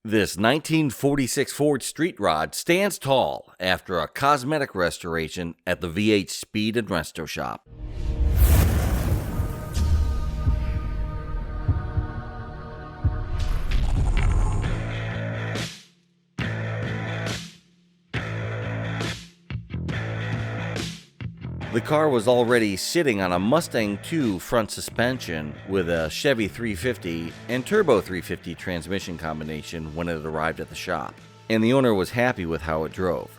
This 1946 Ford Street Rod stands tall after a cosmetic restoration at the V8 Speed Resto Shop. The car was already sitting on a Mustang II front suspension with a Chevy 350 and Turbo 350 transmission combination when it arrived at the shop, and the owner was happy with how it drove.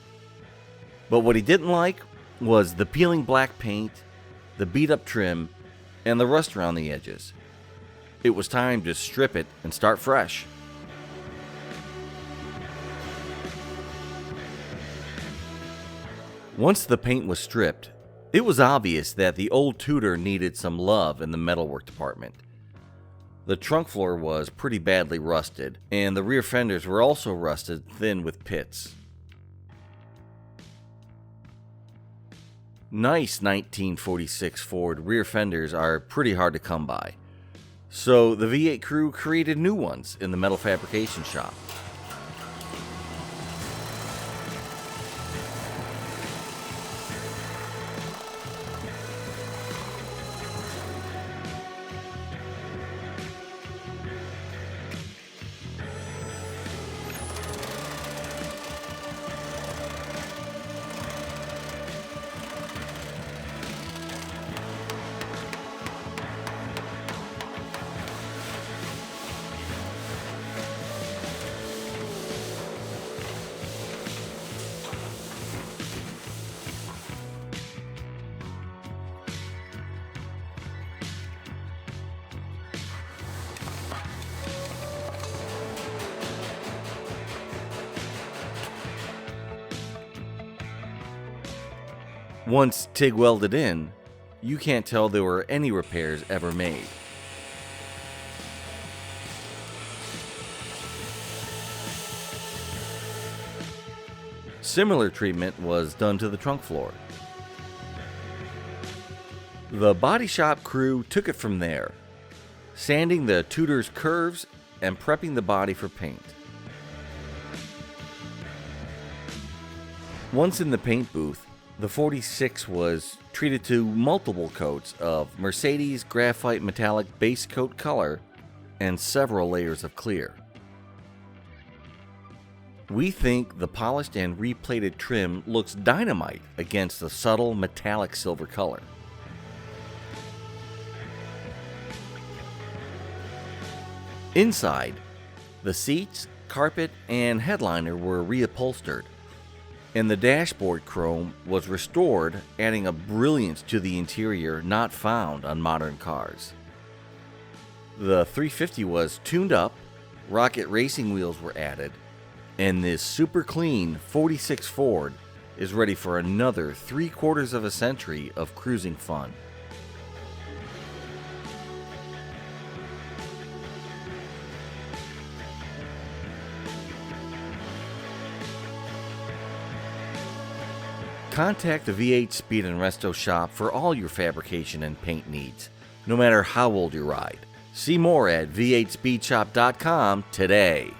But what he didn't like was the peeling black paint, the beat-up trim, and the rust around the edges. It was time to strip it and start fresh. Once the paint was stripped, it was obvious that the old Tudor needed some love in the metalwork department. The trunk floor was pretty badly rusted, and the rear fenders were also rusted thin with pits. Nice 1946 Ford rear fenders are pretty hard to come by, so the V8 crew created new ones in the metal fabrication shop. Once TIG welded in, you can't tell there were any repairs ever made. Similar treatment was done to the trunk floor. The body shop crew took it from there, sanding the Tudor's curves and prepping the body for paint. Once in the paint booth, the 46 was treated to multiple coats of Mercedes Graphite Metallic base coat color and several layers of clear. We think the polished and replated trim looks dynamite against the subtle metallic silver color. Inside, the seats, carpet, and headliner were reupholstered, and the dashboard chrome was restored, adding a brilliance to the interior not found on modern cars. The 350 was tuned up, rocket racing wheels were added, and this super clean 46 Ford is ready for another 3/4 of a century of cruising fun. Contact the V8 Speed Resto Shop for all your fabrication and paint needs, no matter how old your ride. See more at v8speedshop.com today.